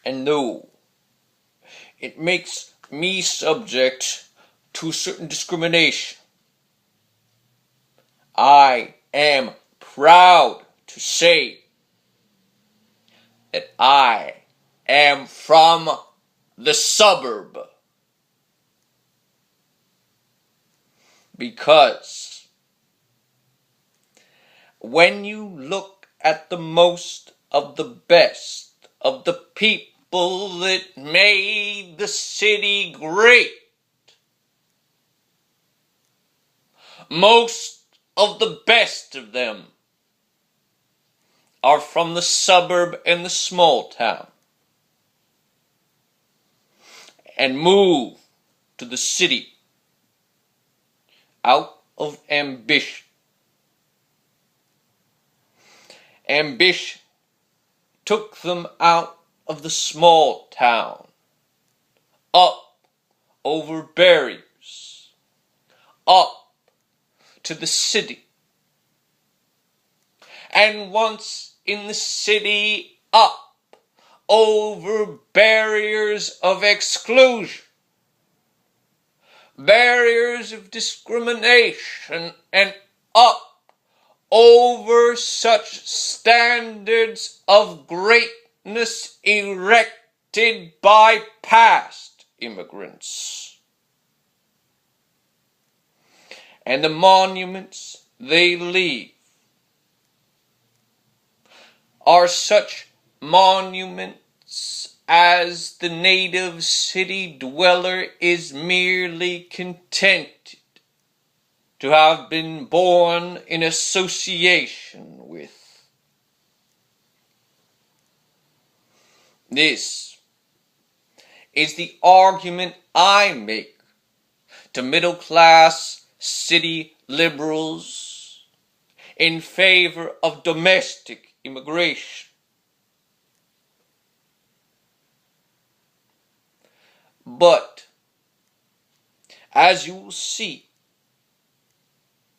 And no, it makes me subject to certain discrimination. I am proud to say that I am from the suburb. Because when you look at the most of the best of the people that made the city great, most of the best of them are from the suburb and the small town, and move to the city out of ambition. Ambition took them out of the small town, up over barriers, up to the city. And once in the city, up over barriers of exclusion, barriers of discrimination, and up over such standards of greatness erected by past immigrants. And the monuments they leave are such monuments as the native city dweller is merely contented to have been born in association with. This is the argument I make to middle-class city liberals in favor of domestic immigration. But, as you will see,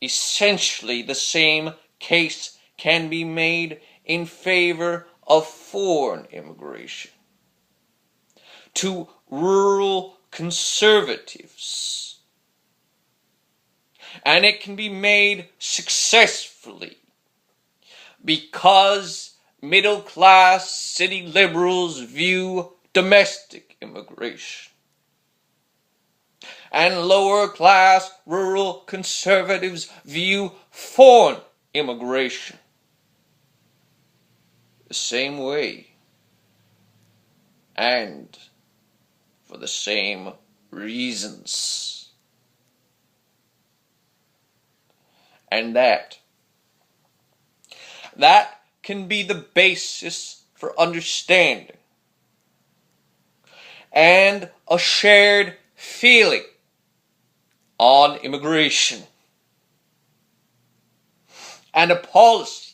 essentially the same case can be made in favor of foreign immigration to rural conservatives. And it can be made successfully because middle-class city liberals view domestic immigration, and lower-class rural conservatives view foreign immigration the same way and for the same reasons. And that can be the basis for understanding and a shared feeling on immigration, and a policy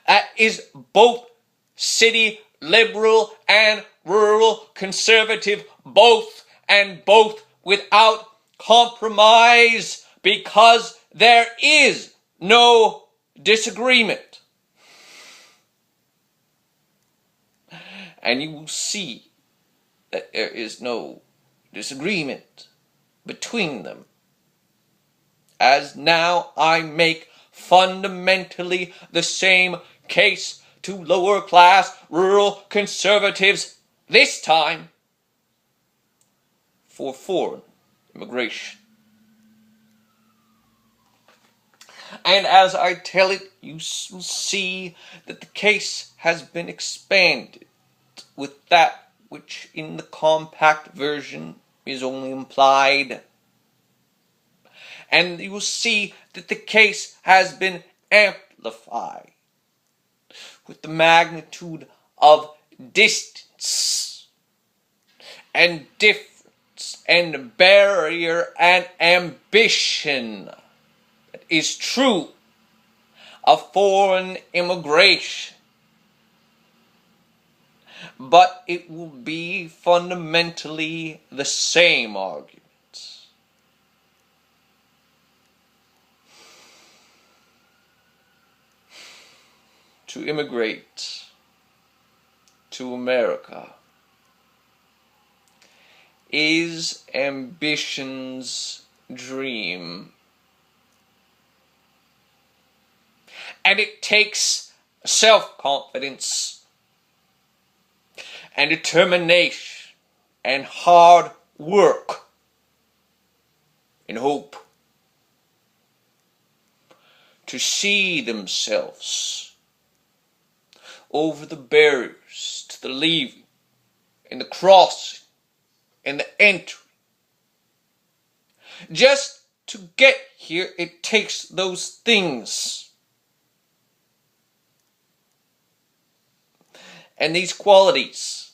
that is both city liberal and rural conservative, both without compromise, because there is no disagreement. And you will see that there is no disagreement between them, as now I make fundamentally the same case to lower class rural conservatives, this time for foreign immigration. And as I tell it, you will see that the case has been expanded with that which in the compact version is only implied. And you will see that the case has been amplified with the magnitude of distance and difference and barrier and ambition that is true of foreign immigration. But it will be fundamentally the same argument. To immigrate to America is ambition's dream. And it takes self-confidence and determination and hard work and hope to see themselves over the barriers to the leaving and the crossing and the entry. Just to get here, it takes those things and these qualities.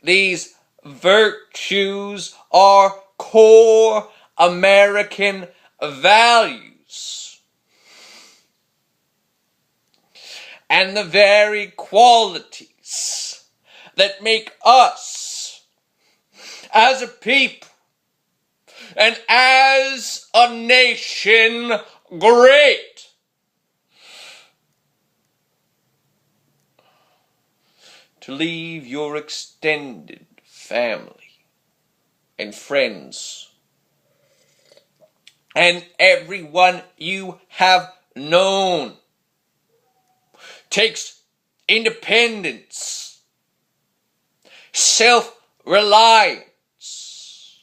These virtues are core American values. And the very qualities that make us as a people and as a nation great. To leave your extended family and friends and everyone you have known takes independence, self-reliance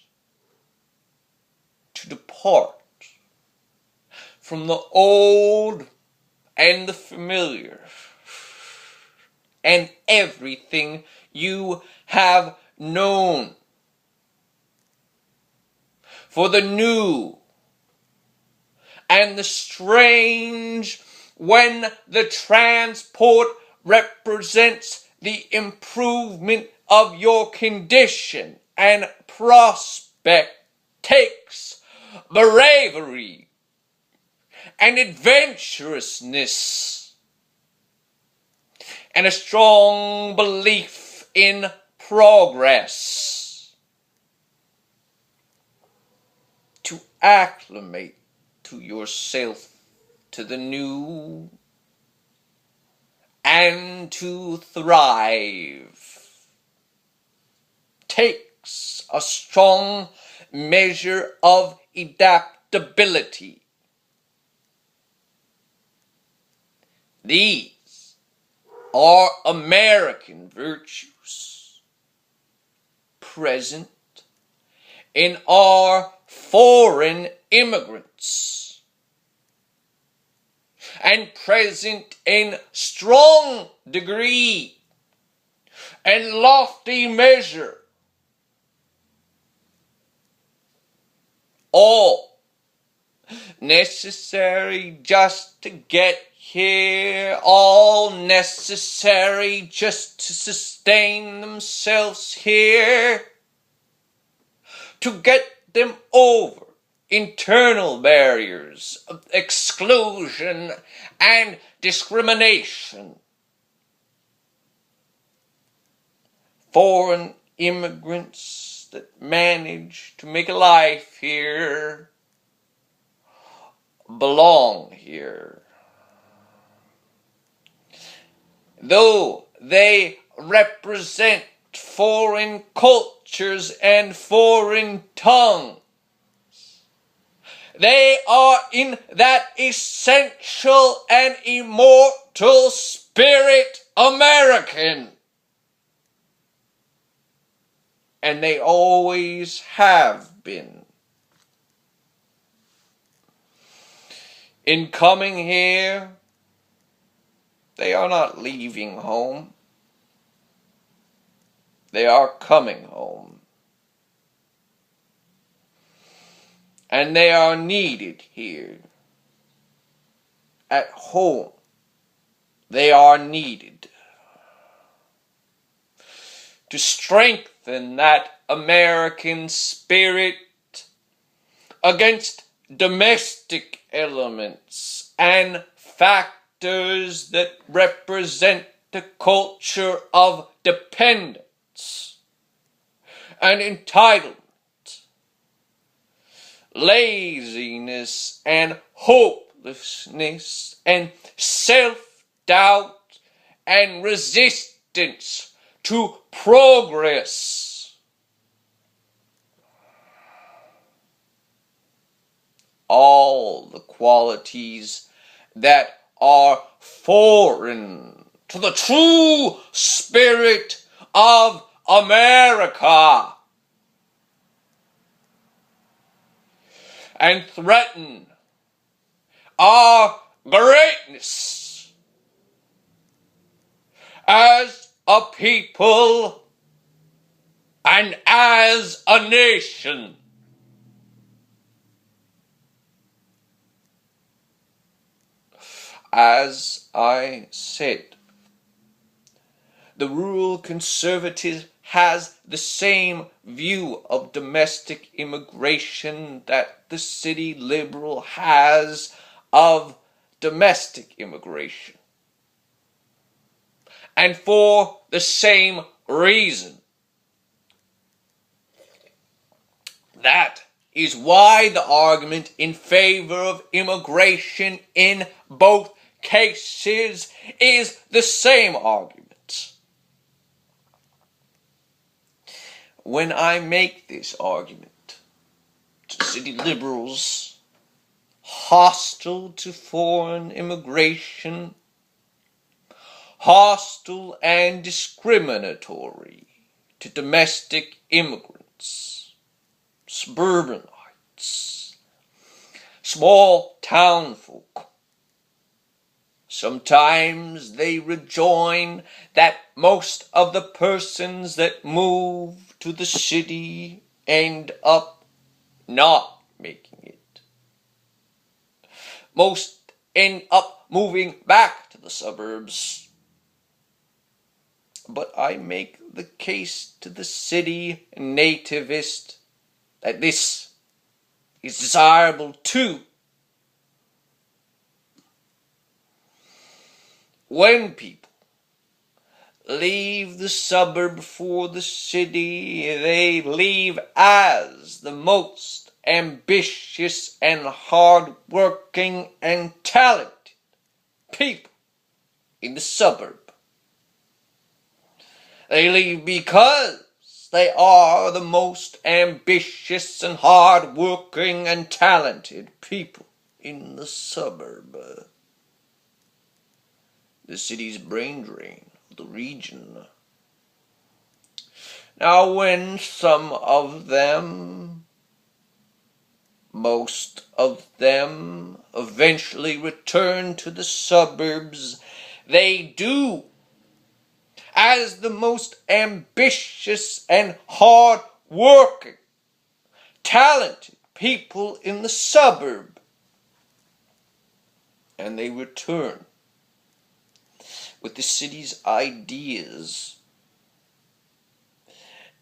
to depart from the old and the familiar and everything you have known for the new and the strange, when the transport represents the improvement of your condition and prospect, takes bravery and adventurousness and a strong belief in progress to acclimate to yourself to the new and to thrive takes a strong measure of adaptability. These are American virtues present in our foreign immigrants and present in strong degree and lofty measure, all necessary just to get here, all necessary just to sustain themselves here, to get them over internal barriers of exclusion and discrimination. Foreign immigrants that manage to make a life here belong here. Though they represent foreign cultures and foreign tongues, they are in that essential and immortal spirit American. And they always have been. In coming here, they are not leaving home. They are coming home. And they are needed here. At home, they are needed to strengthen that American spirit against domestic elements and factors that represent the culture of dependence and entitlement, laziness and hopelessness and self-doubt and resistance to progress. All the qualities that are foreign to the true spirit of America and threaten our greatness as a people and as a nation. As I said, the rural conservative has the same view of domestic immigration that the city liberal has of domestic immigration. And for the same reason. That is why the argument in favor of immigration in both cases is the same argument. When I make this argument to city liberals hostile to foreign immigration, hostile and discriminatory to domestic immigrants, suburbanites, small town folk, sometimes they rejoin that most of the persons that move to the city end up not making it. Most end up moving back to the suburbs. But I make the case to the city nativist that this is desirable too. When people leave the suburb for the city, they leave as the most ambitious and hard-working and talented people in the suburb. They leave because they are the most ambitious and hard-working and talented people in the suburb. The city's brain drain of the region. Now when some of them, most of them, eventually return to the suburbs, they do as the most ambitious and hard-working, talented people in the suburb. And they return with the city's ideas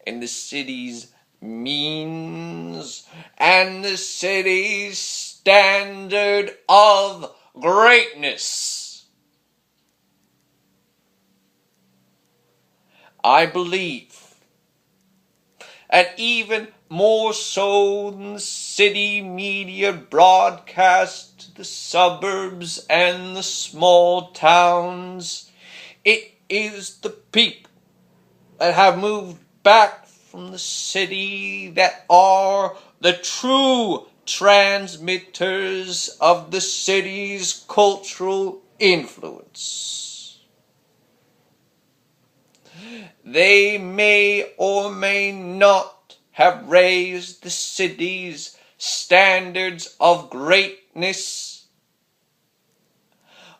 and the city's means and the city's standard of greatness. I believe, and even more so than the city media broadcast to the suburbs and the small towns, it is the people that have moved back from the city that are the true transmitters of the city's cultural influence. They may or may not have raised the city's standards of greatness,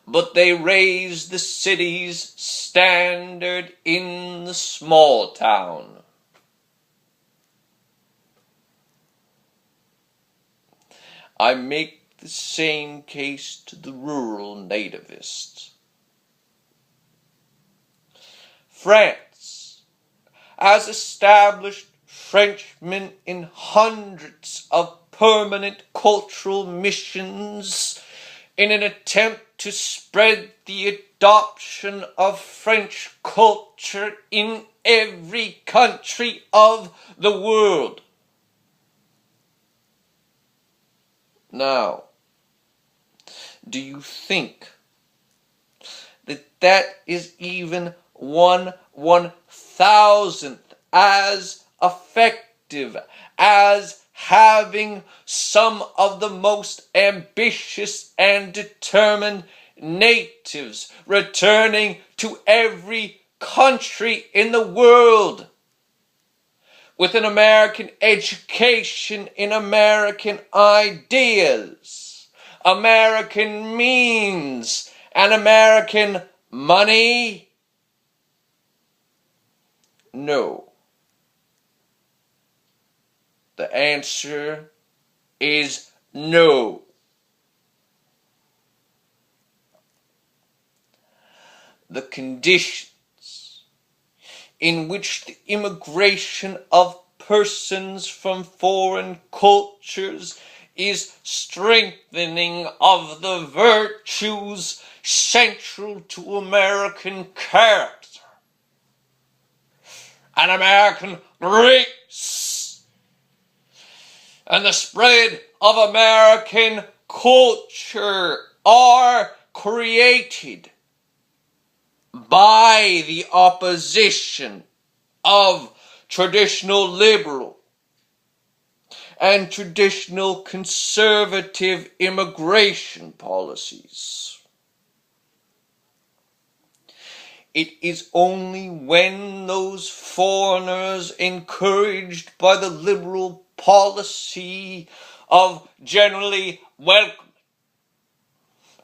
but they raised the city's standard in the small town. I make the same case to the rural nativist. France has established Frenchmen in hundreds of permanent cultural missions in an attempt to spread the adoption of French culture in every country of the world. Now, do you think that is even 1/1000th as effective as having some of the most ambitious and determined natives returning to every country in the world with an American education in American ideas, American means, and American money? No. The answer is no. The conditions in which the immigration of persons from foreign cultures is strengthening of the virtues central to American character and American race and the spread of American culture are created by the opposition of traditional liberal and traditional conservative immigration policies. It is only when those foreigners, encouraged by the liberal policy of generally welcoming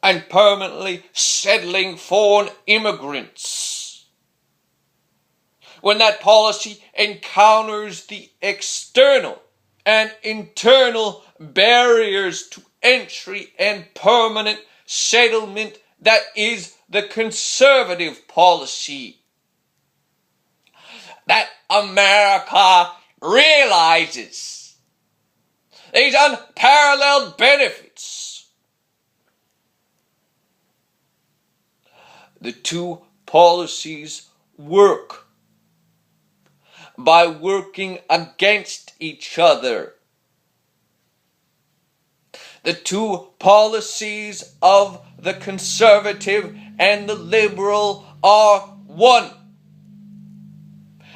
and permanently settling foreign immigrants, when that policy encounters the external and internal barriers to entry and permanent settlement that is the conservative policy, that America realizes these unparalleled benefits. The two policies work by working against each other. The two policies of the conservative and the liberal are one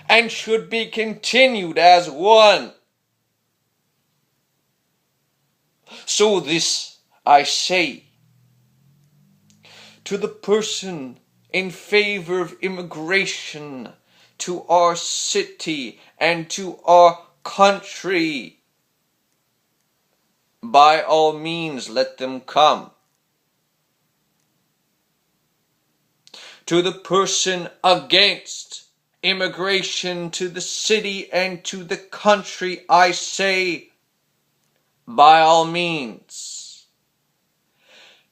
and should be continued as one. So this I say to the person in favor of immigration to our city and to our country: by all means, let them come. To the person against immigration to the city and to the country, I say, by all means,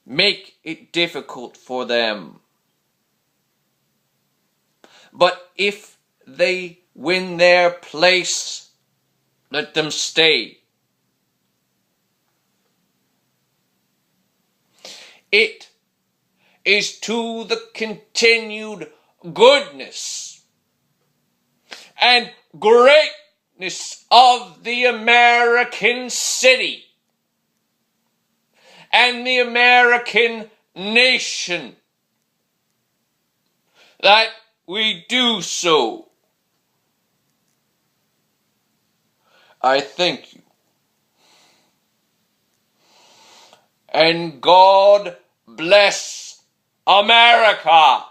make it difficult for them. But if they win their place, let them stay. It is to the continued goodness and greatness of the American city and the American nation that we do so. I thank you. And God bless America.